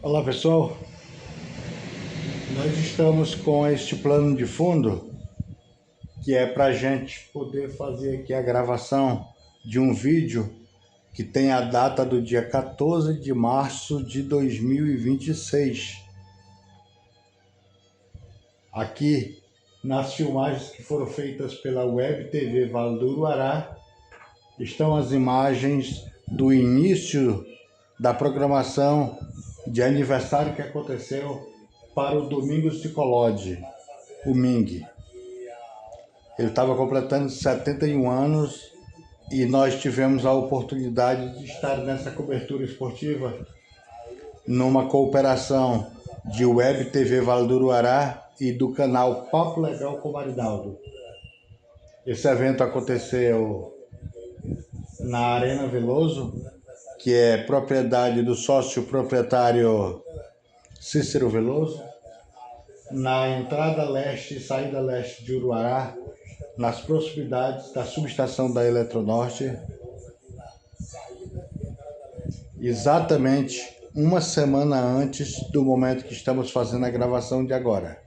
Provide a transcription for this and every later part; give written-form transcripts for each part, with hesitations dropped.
Olá pessoal, nós estamos com este plano de fundo que é para a gente poder fazer aqui a gravação de um vídeo que tem a data do dia 14 de março de 2026. Aqui nas filmagens que foram feitas pela Web TV Vale do Uruará estão as imagens do início da programação de aniversário que aconteceu para o Domingos de Colode, o Ming. Ele estava completando 71 anos e nós tivemos a oportunidade de estar nessa cobertura esportiva numa cooperação de Web TV Vale do Uruará e do canal Papo Legal com Marinaldo. Esse evento aconteceu na Arena Veloso, que é propriedade do sócio proprietário Cícero Veloso, na entrada leste e saída leste de Uruará, nas proximidades da subestação da Eletronorte, exatamente uma semana antes do momento que estamos fazendo a gravação de agora.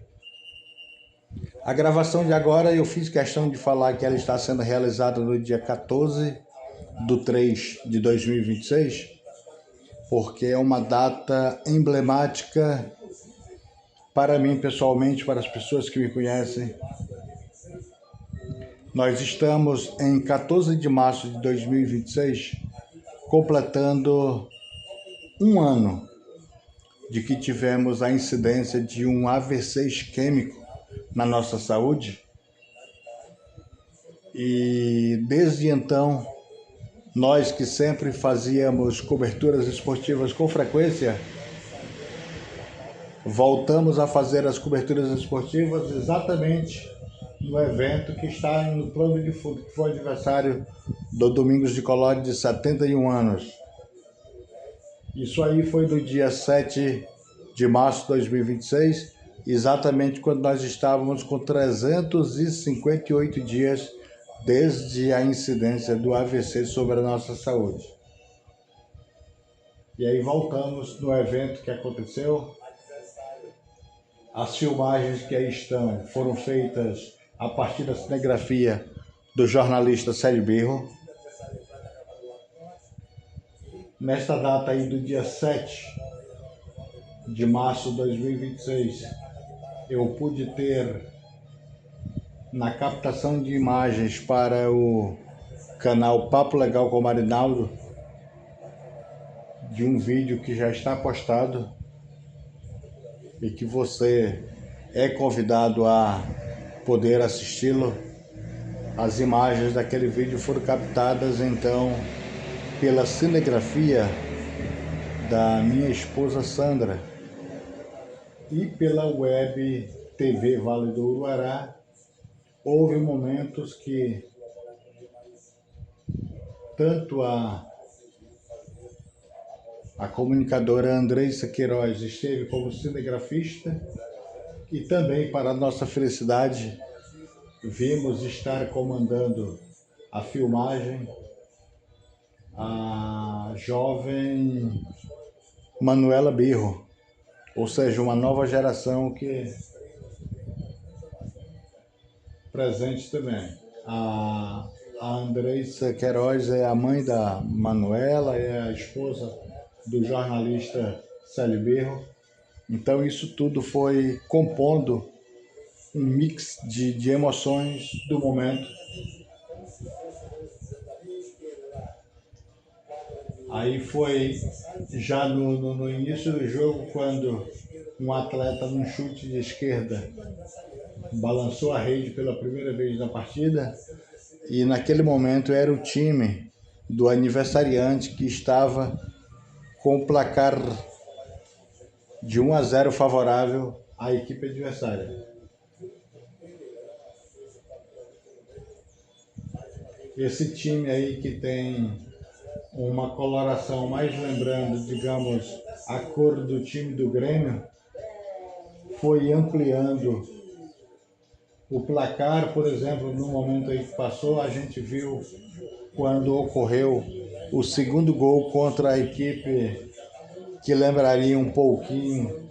A gravação de agora eu fiz questão de falar que ela está sendo realizada no dia 14/3/2026, porque é uma data emblemática para mim pessoalmente, para as pessoas que me conhecem. Nós estamos em 14 de março de 2026, completando um ano de que tivemos a incidência de um AVC isquêmico na nossa saúde. E desde então, nós que sempre fazíamos coberturas esportivas com frequência, voltamos a fazer as coberturas esportivas exatamente no evento que está no plano de fundo, que foi o aniversário do Domingos de Colode de 71 anos. Isso aí foi no dia 7 de março de 2026, exatamente quando nós estávamos com 358 dias desde a incidência do AVC sobre a nossa saúde. E aí voltamos no evento que aconteceu. As filmagens que aí estão foram feitas a partir da cinegrafia do jornalista Célio Birro. Nesta data aí do dia 7 de março de 2026, eu pude ter na captação de imagens para o canal Papo Legal com Marinaldo, de um vídeo que já está postado e que você é convidado a poder assisti-lo. As imagens daquele vídeo foram captadas então pela cinegrafia da minha esposa Sandra e pela Web TV Vale do Uruará. Houve momentos que tanto a comunicadora Andreissa Queiroz esteve como cinegrafista e também, para a nossa felicidade, vimos estar comandando a filmagem a jovem Manuela Birro, ou seja, uma nova geração que presente também. A Andreissa Queiroz é a mãe da Manuela, é a esposa do jornalista Célio Birro. Então isso tudo foi compondo um mix de emoções do momento. Aí foi já no início do jogo, quando um atleta num chute de esquerda balançou a rede pela primeira vez na partida, e naquele momento era o time do aniversariante que estava com o placar de 1-0 favorável à equipe adversária. Esse time aí que tem uma coloração mais lembrando, digamos, a cor do time do Grêmio, foi ampliando o placar. Por exemplo, no momento aí que passou, a gente viu quando ocorreu o segundo gol contra a equipe que lembraria um pouquinho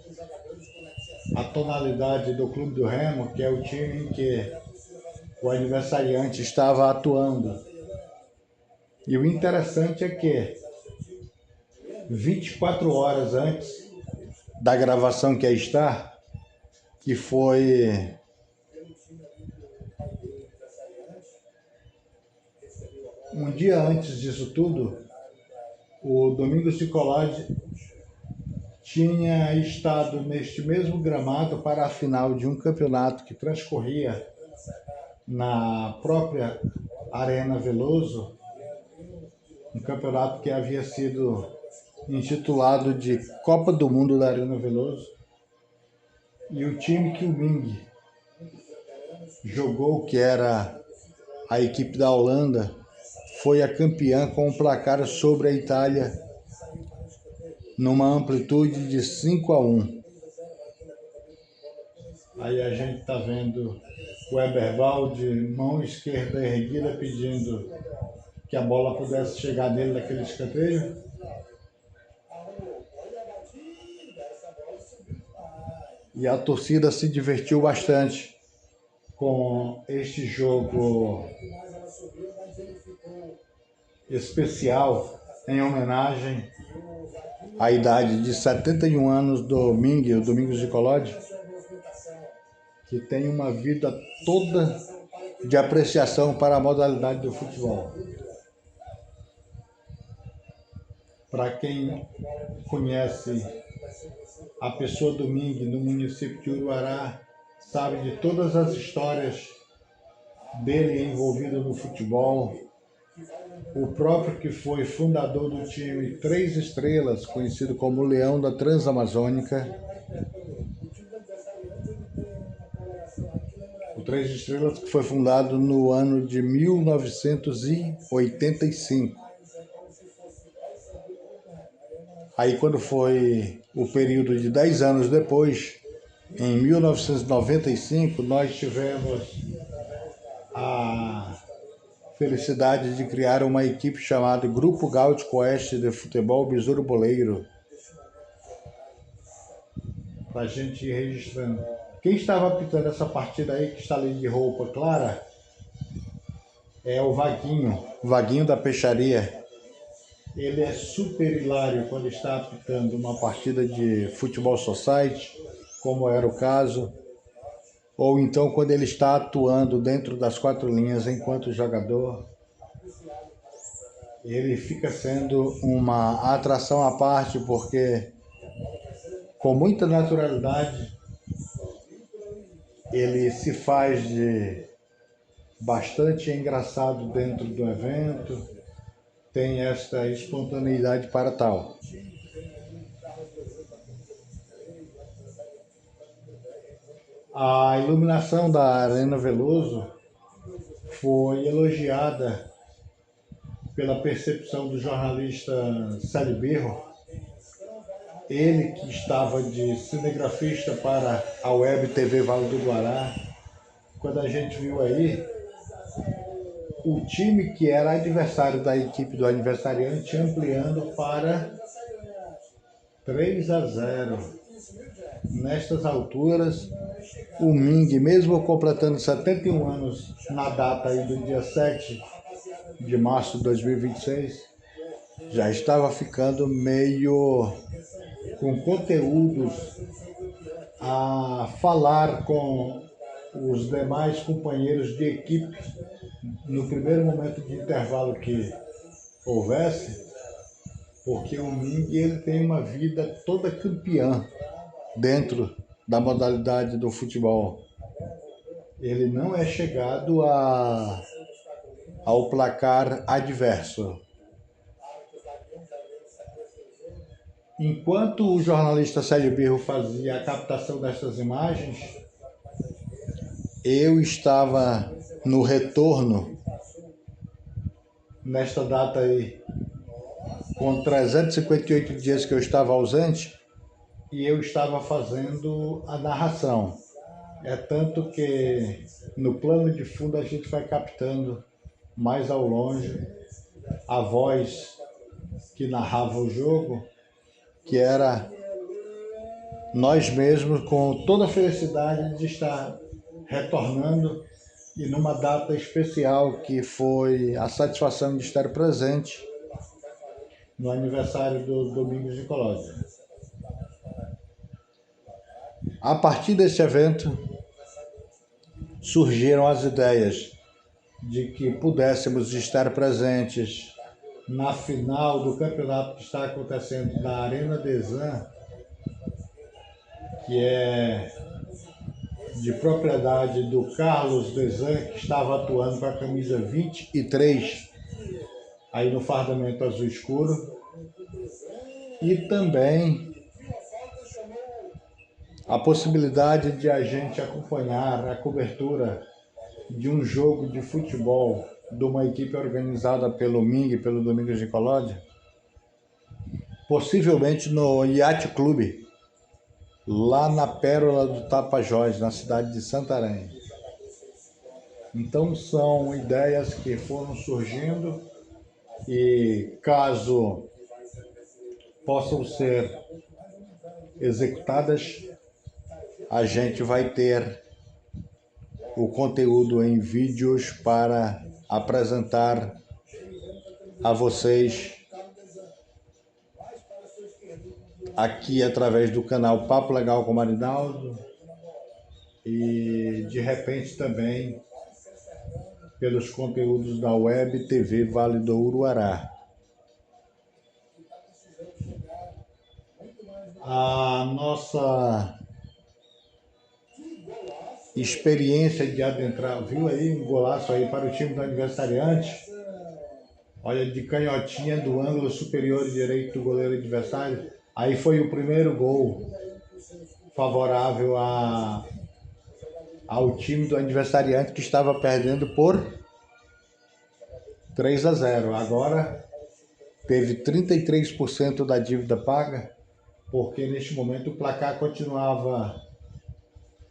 a tonalidade do Clube do Remo, que é o time em que o aniversariante estava atuando. E o interessante é que 24 horas antes da gravação que aí está, que foi um dia antes disso tudo, o Domingos Nicolodi tinha estado neste mesmo gramado para a final de um campeonato que transcorria na própria Arena Veloso, um campeonato que havia sido intitulado de Copa do Mundo da Arena Veloso, e o time que o Ming jogou, que era a equipe da Holanda, foi a campeã com um placar sobre a Itália numa amplitude de 5-1. Aí a gente está vendo o Eberval de mão esquerda erguida pedindo que a bola pudesse chegar nele naquele escanteio. E a torcida se divertiu bastante com este jogo especial em homenagem à idade de 71 anos do Ming, o Domingos Nicolodi, que tem uma vida toda de apreciação para a modalidade do futebol. Para quem conhece a pessoa do Ming no município de Uruará, sabe de todas as histórias dele envolvido no futebol. O próprio que foi fundador do time Três Estrelas, conhecido como Leão da Transamazônica. O Três Estrelas que foi fundado no ano de 1985. Aí quando foi o período de 10 anos depois, em 1995, nós tivemos a felicidade de criar uma equipe chamada Grupo Gáutico Oeste de Futebol Besouro Boleiro, para a gente ir registrando. Quem estava apitando essa partida aí, que está ali de roupa clara, é o Vaguinho da Peixaria. Ele é super hilário quando está apitando uma partida de futebol society, como era o caso, ou então quando ele está atuando dentro das quatro linhas enquanto jogador. Ele fica sendo uma atração à parte, porque com muita naturalidade ele se faz de bastante engraçado dentro do evento, tem esta espontaneidade para tal. A iluminação da Arena Veloso foi elogiada pela percepção do jornalista Célio Birro, ele que estava de cinegrafista para a Web TV Vale do Guará. Quando a gente viu aí, o time que era adversário da equipe do aniversariante ampliando para 3-0. Nestas alturas, o Ming, mesmo completando 71 anos na data aí do dia 7 de março de 2026, já estava ficando meio com conteúdos a falar com os demais companheiros de equipe no primeiro momento de intervalo que houvesse, porque o Ming ele tem uma vida toda campeã dentro da modalidade do futebol. Ele não é chegado ao placar adverso. Enquanto o jornalista Célio Birro fazia a captação destas imagens, eu estava no retorno, nesta data aí, com 358 dias que eu estava ausente, e eu estava fazendo a narração. É tanto que no plano de fundo a gente vai captando mais ao longe a voz que narrava o jogo, que era nós mesmos, com toda a felicidade de estar retornando e numa data especial que foi a satisfação de estar presente no aniversário do Domingos de Colónia. A partir desse evento, surgiram as ideias de que pudéssemos estar presentes na final do campeonato que está acontecendo na Arena Desan, que é de propriedade do Carlos Desan, que estava atuando com a camisa 23, aí no fardamento azul escuro, e também a possibilidade de a gente acompanhar a cobertura de um jogo de futebol de uma equipe organizada pelo MING, pelo Domingos de Colónia, possivelmente no Yacht Clube, lá na Pérola do Tapajós, na cidade de Santarém. Então são ideias que foram surgindo e, caso possam ser executadas, a gente vai ter o conteúdo em vídeos para apresentar a vocês aqui através do canal Papo Legal com Marinaldo e de repente também pelos conteúdos da Web TV Vale do Uruará. A nossa experiência de adentrar, viu aí um golaço aí para o time do aniversariante, olha, de canhotinha do ângulo superior direito do goleiro adversário, aí foi o primeiro gol favorável ao time do aniversariante, que estava perdendo por 3-0, agora teve 33% da dívida paga, porque neste momento o placar continuava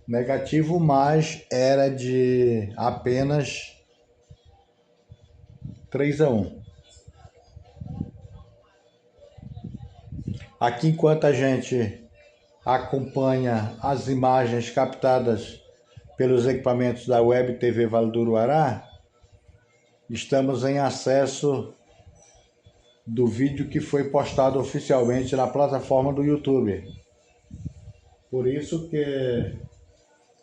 negativo, mas era de apenas 3-1. Aqui, enquanto a gente acompanha as imagens captadas pelos equipamentos da Web TV Vale do Uruará, estamos em acesso do vídeo que foi postado oficialmente na plataforma do YouTube. Por isso que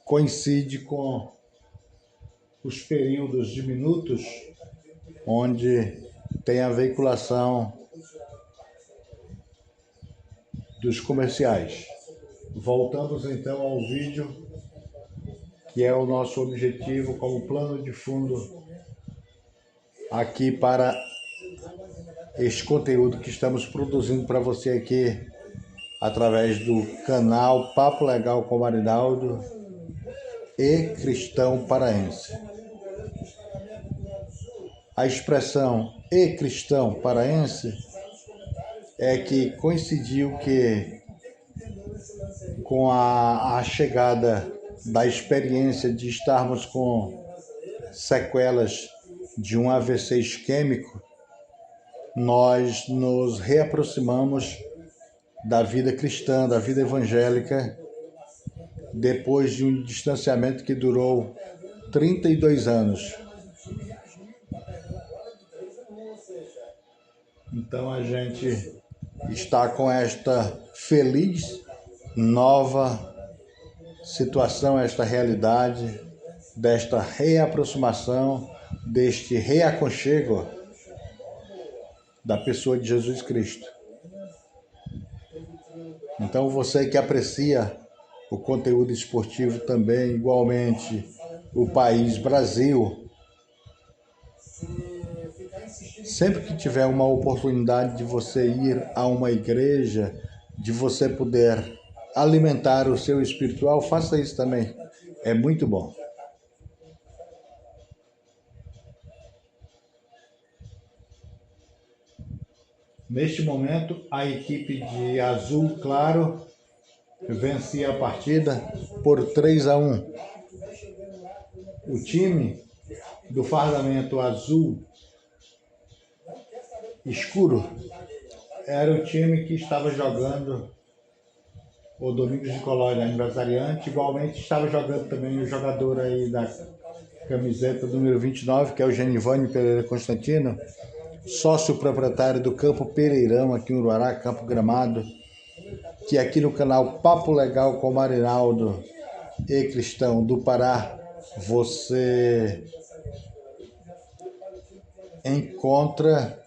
coincide com os períodos de minutos onde tem a veiculação dos comerciais. Voltamos então ao vídeo, que é o nosso objetivo como plano de fundo aqui para este conteúdo que estamos produzindo para você aqui através do canal Papo Legal com Marinaldo e Cristão Paraense. A expressão "e Cristão Paraense" é que coincidiu que com a chegada da experiência de estarmos com sequelas de um AVC isquêmico, nós nos reaproximamos da vida cristã, da vida evangélica, depois de um distanciamento que durou 32 anos. Então a gente está com esta feliz nova situação, esta realidade, desta reaproximação, deste reaconchego da pessoa de Jesus Cristo. Então você que aprecia o conteúdo esportivo também, igualmente o país Brasil, sempre que tiver uma oportunidade de você ir a uma igreja, de você poder alimentar o seu espiritual, faça isso também. É muito bom. Neste momento, a equipe de Azul Claro vencia a partida por 3-1. O time do fardamento azul escuro era o time que estava jogando o Domingos de Colónia, aniversariante. Igualmente estava jogando também o jogador aí da camiseta número 29, que é o Genivânio Pereira Constantino, sócio proprietário do Campo Pereirão, aqui em Uruará, Campo Gramado, que aqui no canal Papo Legal com Marinaldo e Cristão do Pará, você encontra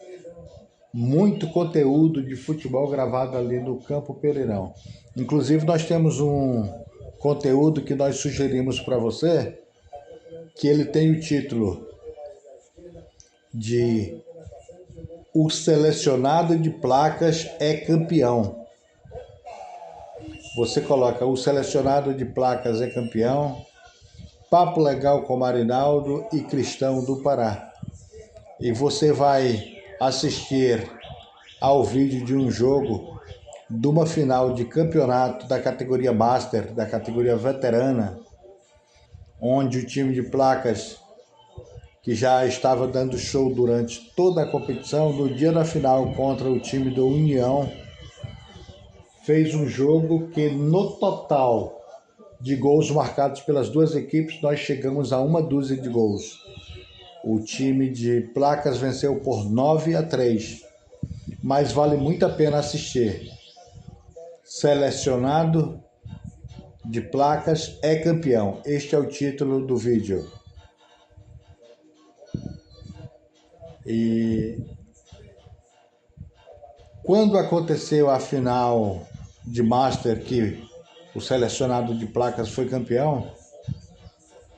muito conteúdo de futebol gravado ali no Campo Pereirão. Inclusive, nós temos um conteúdo que nós sugerimos para você, que ele tem o título de O Selecionado de Placas é Campeão. Você coloca O Selecionado de Placas é Campeão, Papo Legal com Marinaldo e Cristão do Pará. E você vai assistir ao vídeo de um jogo de uma final de campeonato da categoria Master, da categoria veterana, onde o time de Placas, que já estava dando show durante toda a competição, no dia da final contra o time do União, fez um jogo que no total de gols marcados pelas duas equipes, nós chegamos a 1 dúzia de gols. O time de Placas venceu por 9-3, mas vale muito a pena assistir. Selecionado de Placas é Campeão. Este é o título do vídeo. E quando aconteceu a final de Master, que o Selecionado de Placas foi campeão,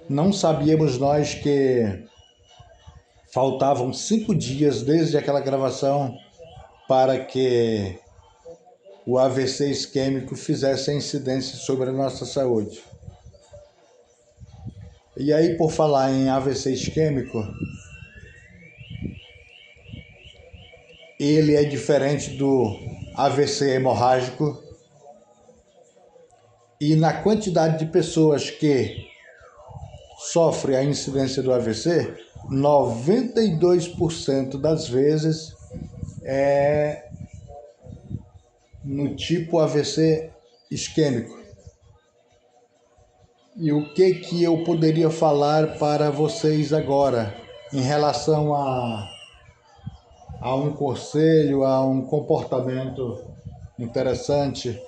não sabíamos nós que faltavam 5 dias desde aquela gravação para que o AVC isquêmico fizesse a incidência sobre a nossa saúde. E aí, por falar em AVC isquêmico, ele é diferente do AVC hemorrágico, e na quantidade de pessoas que sofrem a incidência do AVC, 92% das vezes é no tipo AVC isquêmico. E o que eu poderia falar para vocês agora em relação a um conselho, a um comportamento interessante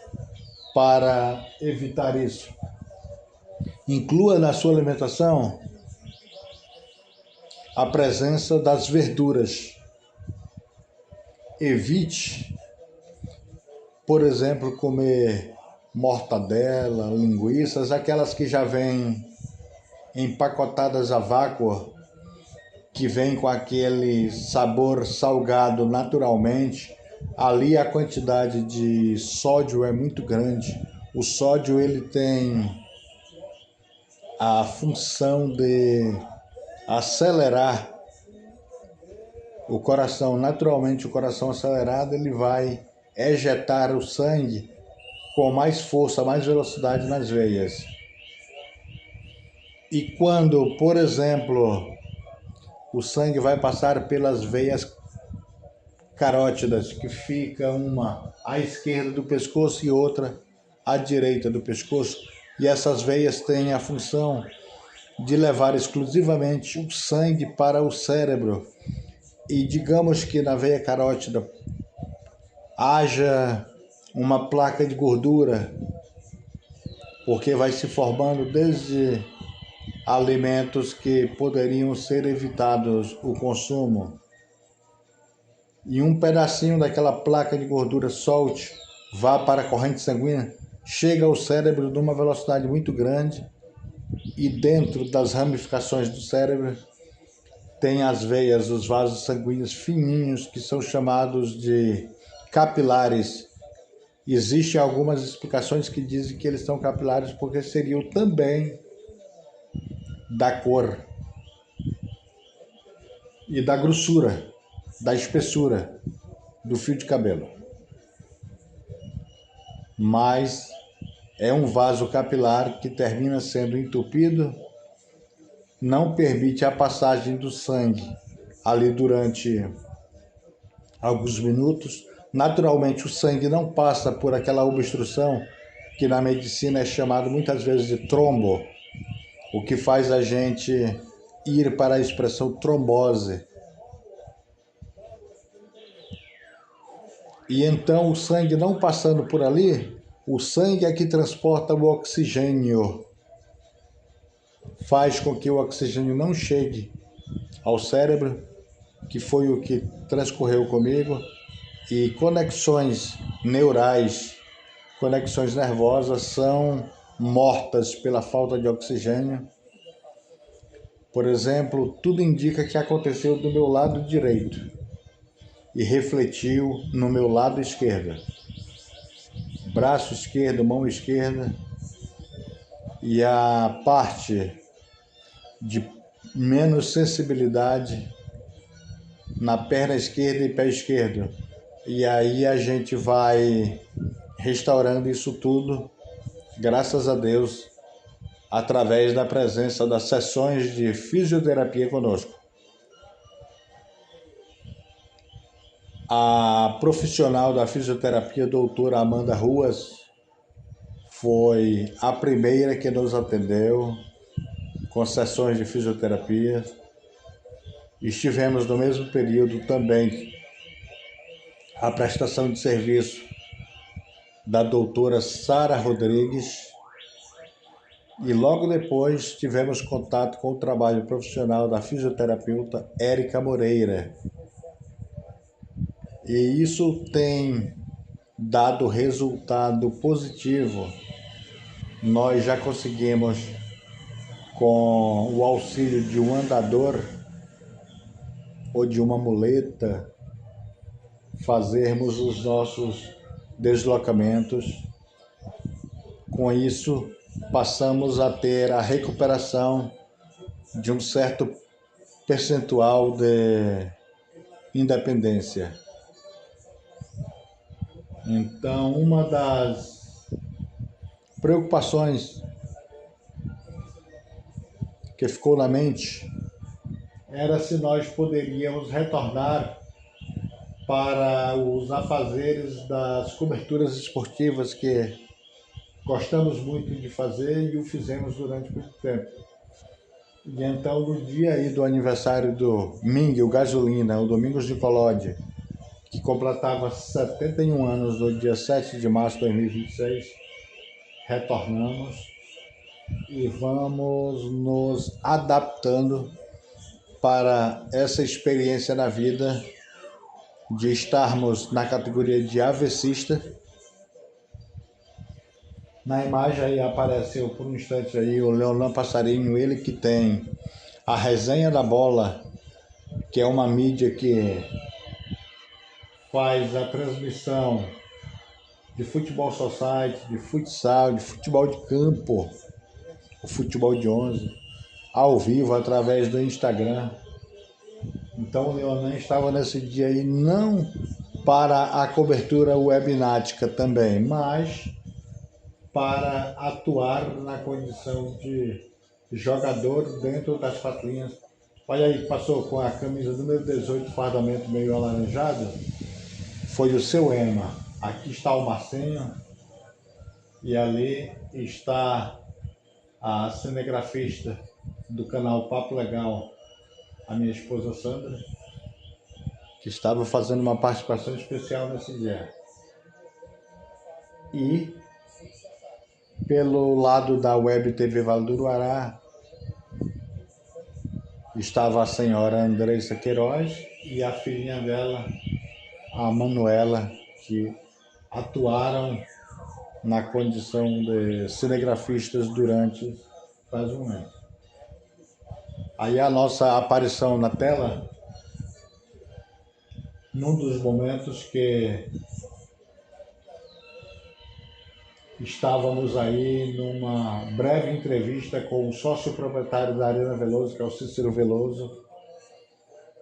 para evitar isso? Inclua na sua alimentação a presença das verduras. Evite, por exemplo, comer mortadela, linguiças, aquelas que já vêm empacotadas a vácuo, que vem com aquele sabor salgado naturalmente. Ali a quantidade de sódio é muito grande. O sódio ele tem a função de acelerar o coração. Naturalmente, o coração acelerado ele vai ejetar o sangue com mais força, mais velocidade nas veias. E quando, por exemplo, o sangue vai passar pelas veias carótidas, que fica uma à esquerda do pescoço e outra à direita do pescoço, e essas veias têm a função de levar exclusivamente o sangue para o cérebro. E digamos que na veia carótida haja uma placa de gordura, porque vai se formando desde alimentos que poderiam ser evitados o consumo, e um pedacinho daquela placa de gordura solte, vá para a corrente sanguínea, chega ao cérebro numa velocidade muito grande, e dentro das ramificações do cérebro tem as veias, os vasos sanguíneos fininhos, que são chamados de capilares. Existem algumas explicações que dizem que eles são capilares porque seriam também da cor e da grossura, da espessura do fio de cabelo. Mas é um vaso capilar que termina sendo entupido, não permite a passagem do sangue ali durante alguns minutos, naturalmente o sangue não passa por aquela obstrução que na medicina é chamado muitas vezes de trombo, o que faz a gente ir para a expressão trombose. E então o sangue não passando por ali, o sangue é que transporta o oxigênio, faz com que o oxigênio não chegue ao cérebro, que foi o que transcorreu comigo, e conexões neurais, conexões nervosas são mortas pela falta de oxigênio. Por exemplo, tudo indica que aconteceu do meu lado direito e refletiu no meu lado esquerdo. Braço esquerdo, mão esquerda, e a parte de menos sensibilidade na perna esquerda e pé esquerdo. E aí a gente vai restaurando isso tudo, graças a Deus, através da presença das sessões de fisioterapia conosco. A profissional da fisioterapia, doutora Amanda Ruas, foi a primeira que nos atendeu com sessões de fisioterapia. Estivemos no mesmo período também a prestação de serviço da doutora Sara Rodrigues, e logo depois tivemos contato com o trabalho profissional da fisioterapeuta Érica Moreira. E isso tem dado resultado positivo. Nós já conseguimos, com o auxílio de um andador ou de uma muleta, fazermos os nossos deslocamentos. Com isso, passamos a ter a recuperação de um certo percentual de independência. Então, uma das preocupações que ficou na mente era se nós poderíamos retornar para os afazeres das coberturas esportivas que gostamos muito de fazer e o fizemos durante muito tempo. E então, no dia aí do aniversário do Ming, o Gasolina, o Domingos de Colode, que completava 71 anos no dia 7 de março de 2026, retornamos e vamos nos adaptando para essa experiência na vida de estarmos na categoria de avessista. Na imagem aí apareceu por um instante aí o Leonan Passarinho, ele que tem a Resenha da Bola, que é uma mídia que faz a transmissão de futebol society, de futsal, de futebol de campo, o futebol de 11, ao vivo através do Instagram. Então o Leonan estava nesse dia aí não para a cobertura webnática também, mas para atuar na condição de jogador dentro das quatro linhas. Olha aí, passou com a camisa número 18, fardamento meio alaranjado, foi o seu Ema. Aqui está o Marcinho e ali está a cinegrafista do canal Papo Legal, a minha esposa Sandra, que estava fazendo uma participação especial nesse dia. E pelo lado da Web TV Vale do Uruará estava a senhora Andressa Queiroz e a filhinha dela, a Manuela, que atuaram na condição de cinegrafistas durante quase um ano. Aí a nossa aparição na tela, num dos momentos que estávamos aí numa breve entrevista com o sócio proprietário da Arena Veloso, que é o Cícero Veloso,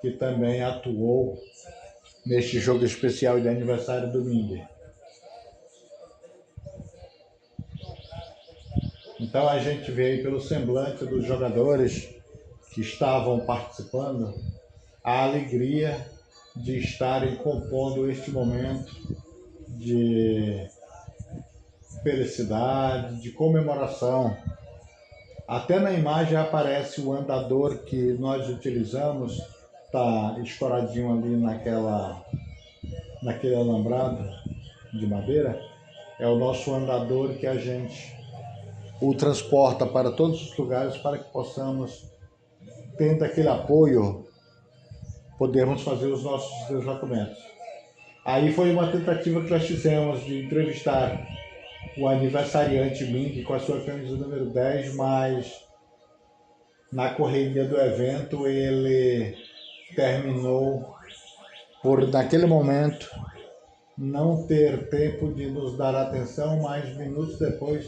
que também atuou neste jogo especial de aniversário do Ming. Então a gente vê aí pelo semblante dos jogadores que estavam participando a alegria de estarem compondo este momento de felicidade, de comemoração. Até na imagem aparece o andador que nós utilizamos, está escoradinho ali naquele alambrado de madeira. É o nosso andador que a gente o transporta para todos os lugares para que possamos, tendo aquele apoio, podermos fazer os nossos deslocamentos. Aí foi uma tentativa que nós fizemos de entrevistar o aniversariante Ming com a sua camisa número 10, mas na correria do evento ele terminou por, naquele momento, não ter tempo de nos dar atenção, mas minutos depois,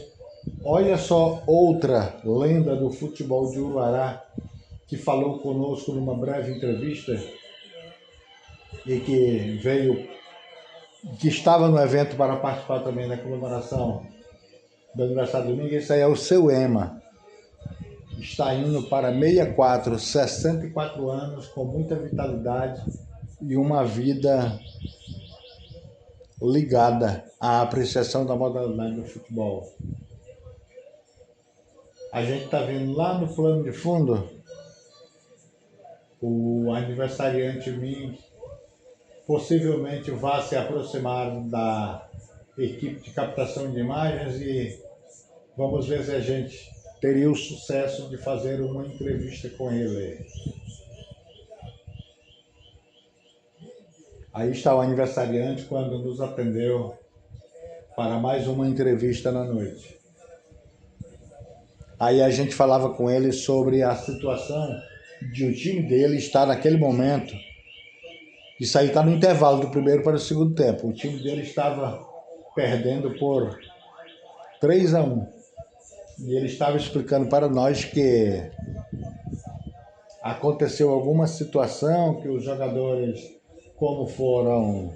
olha só outra lenda do futebol de Uruará que falou conosco numa breve entrevista e que estava no evento para participar também da comemoração do aniversário do domingo. Esse aí é o seu Ema. Está indo para 64, 64 anos, com muita vitalidade e uma vida ligada à apreciação da modalidade do futebol. A gente está vendo lá no plano de fundo o aniversariante Ming, possivelmente vá se aproximar da equipe de captação de imagens e vamos ver se a gente teria o sucesso de fazer uma entrevista com ele. Aí está o aniversariante quando nos atendeu para mais uma entrevista na noite. Aí a gente falava com ele sobre a situação de o time dele estar naquele momento. Isso aí está no intervalo do primeiro para o segundo tempo. O time dele estava perdendo por 3-1. E ele estava explicando para nós que aconteceu alguma situação que os jogadores, como foram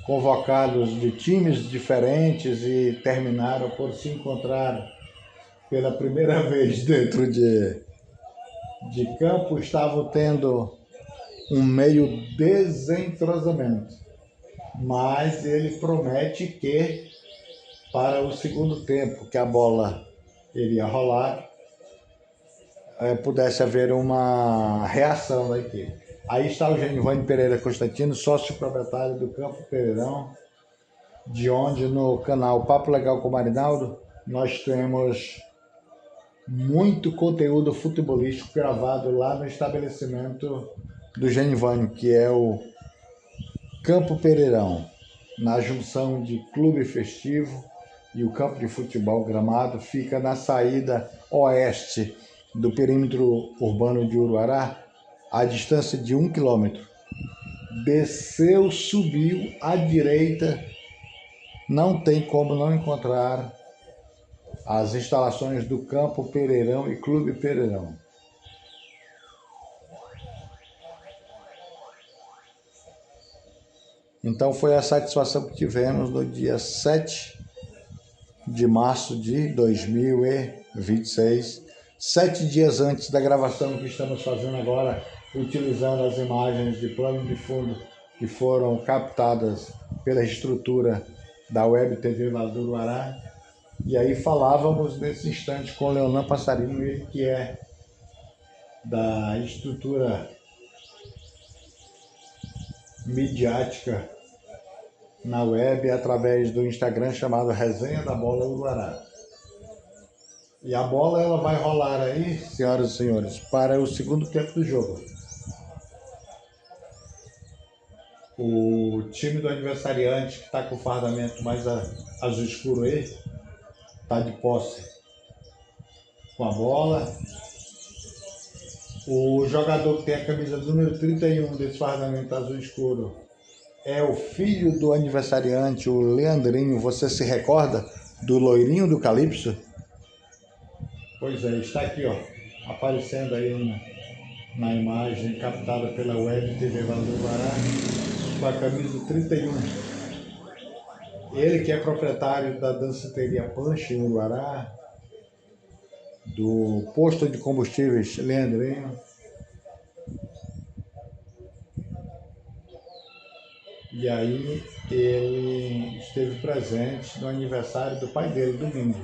convocados de times diferentes e terminaram por se encontrar pela primeira vez dentro de campo, estavam tendo um meio desentrosamento. Mas ele promete que para o segundo tempo, que a bola iria rolar, pudesse haver uma reação da equipe. Aí está o Genivane Pereira Constantino, sócio proprietário do Campo Pereirão, de onde no canal Papo Legal com o Marinaldo nós temos muito conteúdo futebolístico gravado lá no estabelecimento do Genivane, que é o Campo Pereirão, na junção de clube festivo e o campo de futebol Gramado. Fica na saída oeste do perímetro urbano de Uruará, a distância de 1 quilômetro. Desceu, subiu à direita, não tem como não encontrar as instalações do Campo Pereirão e Clube Pereirão. Então foi a satisfação que tivemos no dia 7 de março de 2026, 7 dias antes da gravação que estamos fazendo agora, utilizando as imagens de plano de fundo que foram captadas pela estrutura da Web TV Vale do Ará. E aí falávamos nesse instante com o Leonan Passarinho, ele que é da estrutura midiática na web através do Instagram chamado Resenha da Bola Uruará. E a bola ela vai rolar aí, senhoras e senhores, para o segundo tempo do jogo. O time do aniversariante, que está com o fardamento mais azul escuro aí, está de posse com a bola. O jogador que tem a camisa número 31 desse fardamento azul escuro é o filho do aniversariante, o Leandrinho. Você se recorda do loirinho do Calypso? Pois é, está aqui, ó, aparecendo aí na imagem captada pela Web TV Vale do Ará, com a camisa 31. Ele que é proprietário da danceteria Punch em Uruará, do posto de combustíveis Leandrinho. E aí ele esteve presente no aniversário do pai dele, domingo.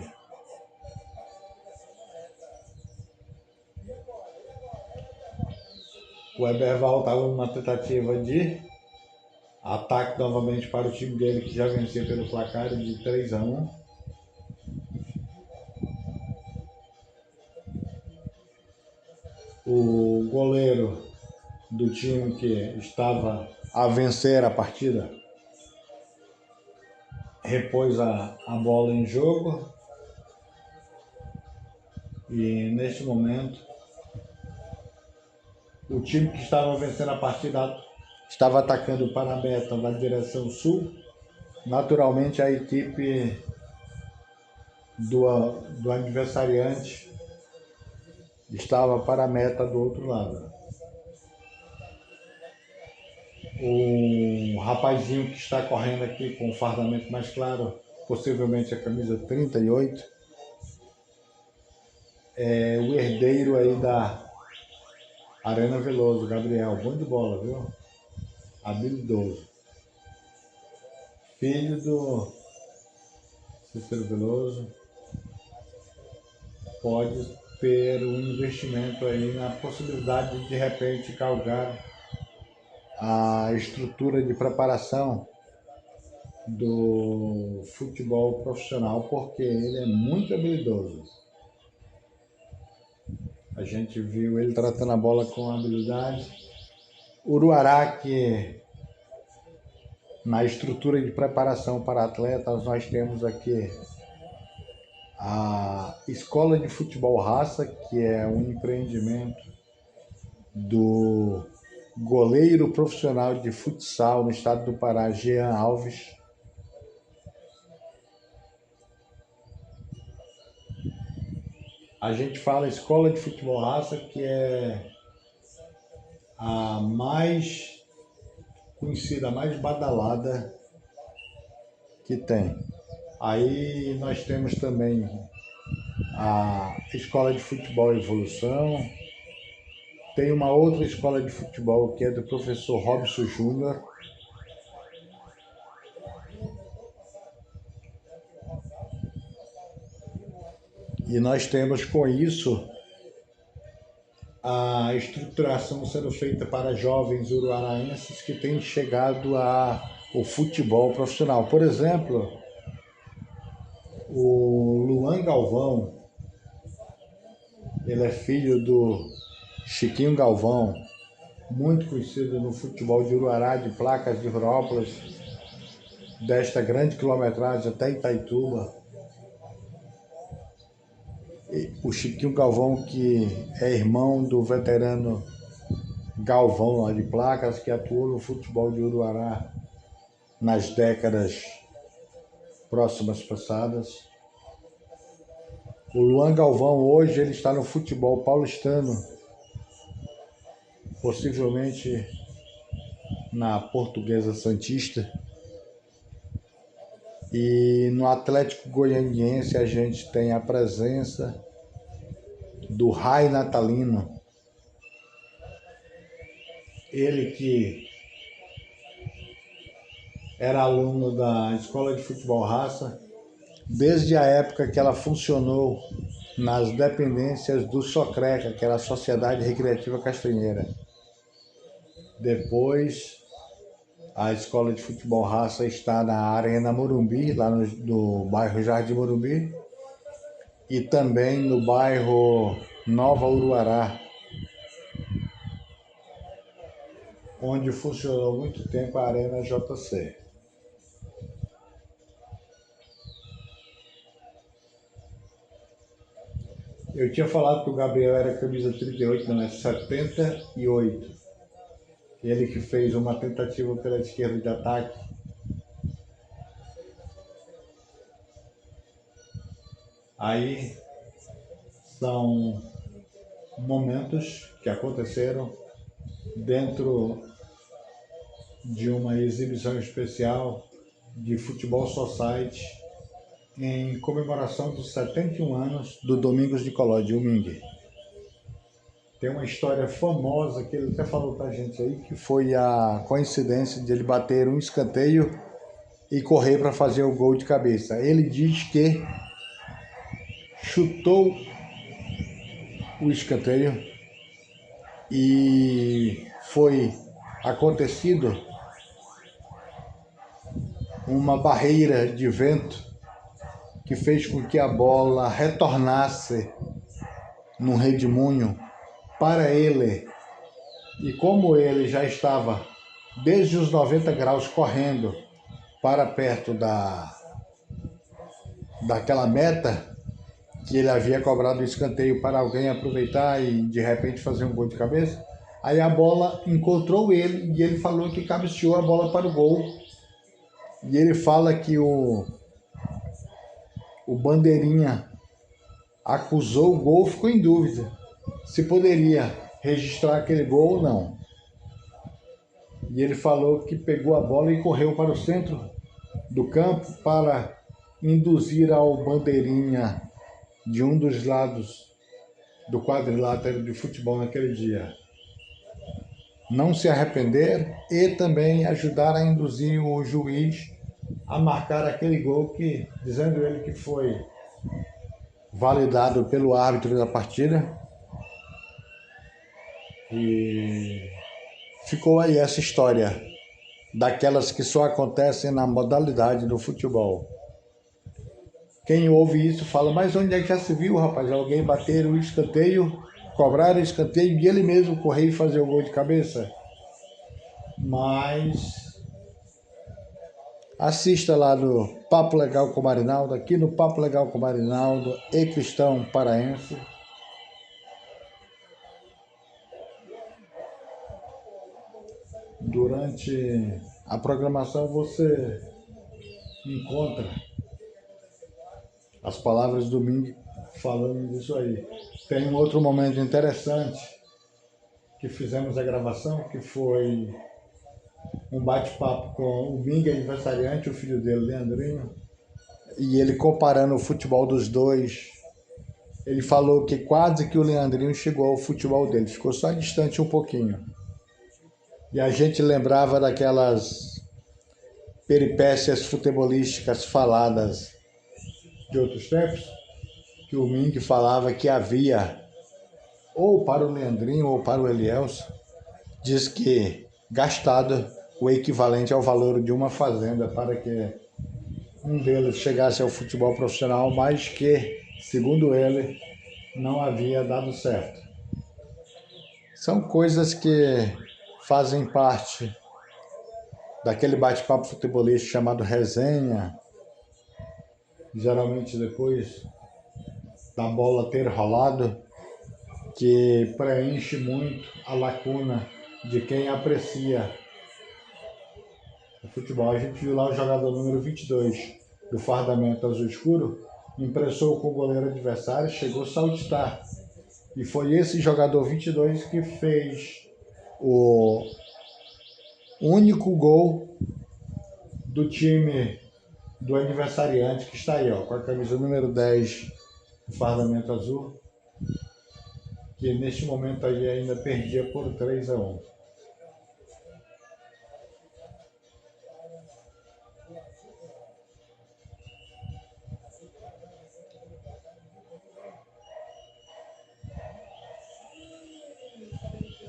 O Eberval estava numa tentativa de ataque novamente para o time dele, que já venceu pelo placar de 3-1. O goleiro do time que estava a vencer a partida repôs a bola em jogo e neste momento o time que estava vencendo a partida estava atacando para a meta na direção sul. Naturalmente a equipe do adversariante estava para a meta do outro lado. O rapazinho que está correndo aqui com o fardamento mais claro, possivelmente a camisa 38, é o herdeiro aí da Arena Veloso, Gabriel. Bom de bola, viu? Habilidoso. Filho do Cícero Veloso. Pode ter um investimento aí na possibilidade de repente galgar a estrutura de preparação do futebol profissional, porque ele é muito habilidoso. A gente viu ele tratando a bola com habilidade. Uruará, que na estrutura de preparação para atletas nós temos aqui a Escola de Futebol Raça, que é um empreendimento do goleiro profissional de futsal no estado do Pará, Jean Alves. A gente fala Escola de Futebol Raça, que é a mais conhecida, a mais badalada que tem. Aí nós temos também a Escola de Futebol Evolução. Tem uma outra escola de futebol que é do professor Robson Júnior. E nós temos com isso a estruturação sendo feita para jovens uruaraenses que têm chegado ao futebol profissional. Por exemplo, o Luan Galvão, ele é filho do Chiquinho Galvão, muito conhecido no futebol de Uruará, de Placas de Rurópolis, desta grande quilometragem até Itaituba. E o Chiquinho Galvão, que é irmão do veterano Galvão lá de Placas, que atuou no futebol de Uruará nas décadas próximas passadas. O Luan Galvão hoje ele está no futebol paulistano, possivelmente na Portuguesa Santista. E no Atlético Goianiense a gente tem a presença do Rai Natalino. Ele que era aluno da Escola de Futebol Raça, desde a época que ela funcionou nas dependências do Socreca, que era a Sociedade Recreativa Castanheira. Depois, a Escola de Futebol Raça está na Arena Morumbi, lá no bairro Jardim Morumbi, e também no bairro Nova Uruará, onde funcionou muito tempo a Arena JC. Eu tinha falado que o Gabriel era camisa 38, não, é 78. Ele que fez uma tentativa pela esquerda de ataque. Aí são momentos que aconteceram dentro de uma exibição especial de Futebol Society em comemoração dos 71 anos do Domingos de Coló de Umingue. Tem uma história famosa que ele até falou pra gente aí, que foi a coincidência de ele bater um escanteio e correr para fazer o gol de cabeça. Ele diz que chutou o escanteio e foi acontecido uma barreira de vento que fez com que a bola retornasse no redemoinho para ele. E como ele já estava desde os 90 graus correndo para perto daquela meta, que ele havia cobrado o escanteio para alguém aproveitar e de repente fazer um gol de cabeça, aí a bola encontrou ele e ele falou que cabeceou a bola para o gol. E ele fala que o bandeirinha acusou o gol, ficou em dúvida se poderia registrar aquele gol ou não. E ele falou que pegou a bola e correu para o centro do campo para induzir ao bandeirinha de um dos lados do quadrilátero de futebol naquele dia não se arrepender e também ajudar a induzir o juiz a marcar aquele gol que, dizendo ele que foi validado pelo árbitro da partida. E ficou aí essa história daquelas que só acontecem na modalidade do futebol. Quem ouve isso fala, mas onde é que já se viu, rapaz? Alguém bater o escanteio, cobrar o escanteio e ele mesmo correr e fazer o gol de cabeça? Mas assista lá no Papo Legal com o Marinaldo, aqui no Papo Legal com o Marinaldo e Cristão Paraense. Durante a programação você encontra as palavras do Ming falando disso aí. Tem um outro momento interessante que fizemos a gravação, que foi um bate-papo com o Ming aniversariante, o filho dele, Leandrinho, e ele comparando o futebol dos dois. Ele falou que quase que o Leandrinho chegou ao futebol dele, ficou só distante um pouquinho. E a gente lembrava daquelas peripécias futebolísticas faladas de outros tempos, que o Ming falava que havia, ou para o Leandrinho ou para o Elielson, diz que gastado o equivalente ao valor de uma fazenda para que um deles chegasse ao futebol profissional, mas que, segundo ele, não havia dado certo. São coisas que fazem parte daquele bate-papo futebolístico chamado resenha, geralmente depois da bola ter rolado, que preenche muito a lacuna de quem aprecia o futebol. A gente viu lá o jogador número 22 do fardamento azul escuro, impressou com o goleiro adversário, chegou a saltitar. E foi esse jogador 22 que fez o único gol do time do aniversariante, que está aí, ó, com a camisa número 10 do fardamento azul, que neste momento aí ainda perdia por 3-1.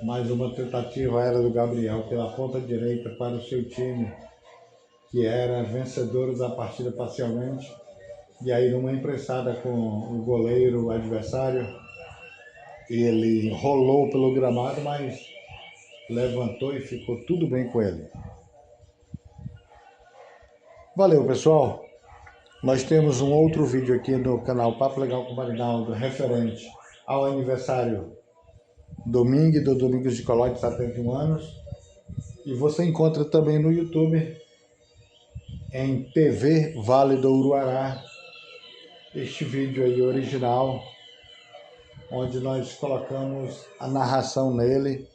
Mais uma tentativa era do Gabriel pela ponta direita para o seu time, que era vencedor da partida parcialmente. E aí, numa emprestada com o goleiro adversário, ele rolou pelo gramado, mas levantou e ficou tudo bem com ele. Valeu, pessoal! Nós temos um outro vídeo aqui no canal Papo Legal com o Marinaldo, referente ao aniversário do Domingos de Coló, de 71 anos. E você encontra também no YouTube, em TV Vale do Uruará, este vídeo aí original, onde nós colocamos a narração nele,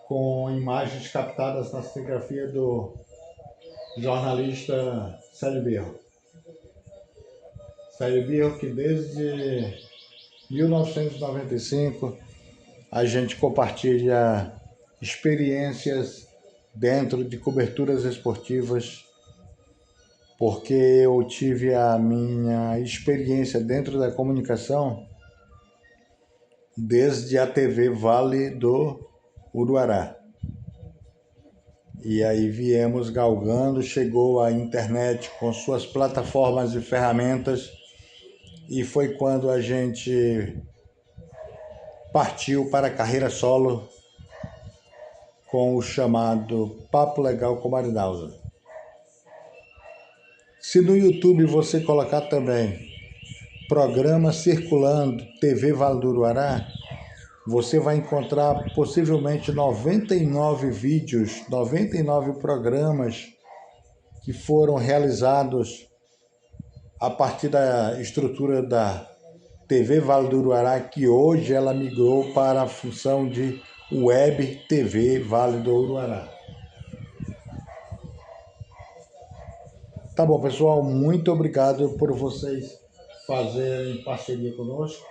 com imagens captadas na cinegrafia do jornalista Célio Birro. Célio Birro, que desde 1995 a gente compartilha experiências dentro de coberturas esportivas, porque eu tive a minha experiência dentro da comunicação desde a TV Vale do Uruará. E aí viemos galgando, chegou a internet com suas plataformas e ferramentas, e foi quando a gente partiu para a carreira solo com o chamado Papo Legal com Marinalza. Se no YouTube você colocar também Programa Circulando TV Vale do Uruará, você vai encontrar possivelmente 99 vídeos, 99 programas que foram realizados a partir da estrutura da TV Vale do Uruará, que hoje ela migrou para a função de Web TV Vale do Uruará. Tá bom, pessoal, muito obrigado por vocês fazerem parceria conosco.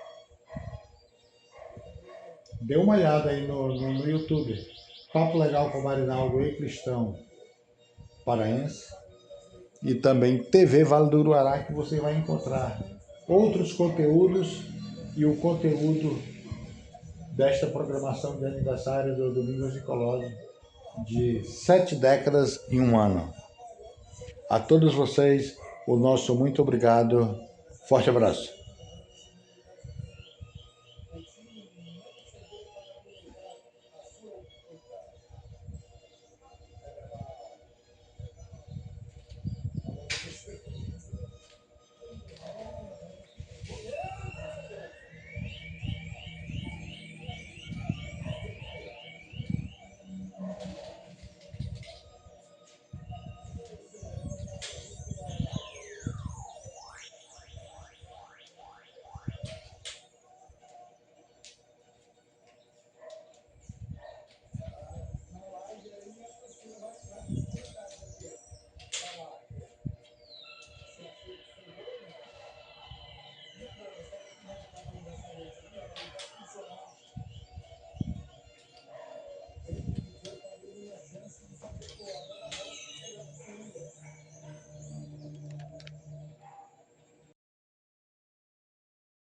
Dê uma olhada aí no YouTube, Papo Legal com Marinaldo e Cristão Paraense, e também TV Vale do Uruará, que você vai encontrar outros conteúdos e o conteúdo desta programação de aniversário do Domingos de Colosio, de 7 décadas em um ano. A todos vocês, o nosso muito obrigado. Forte abraço.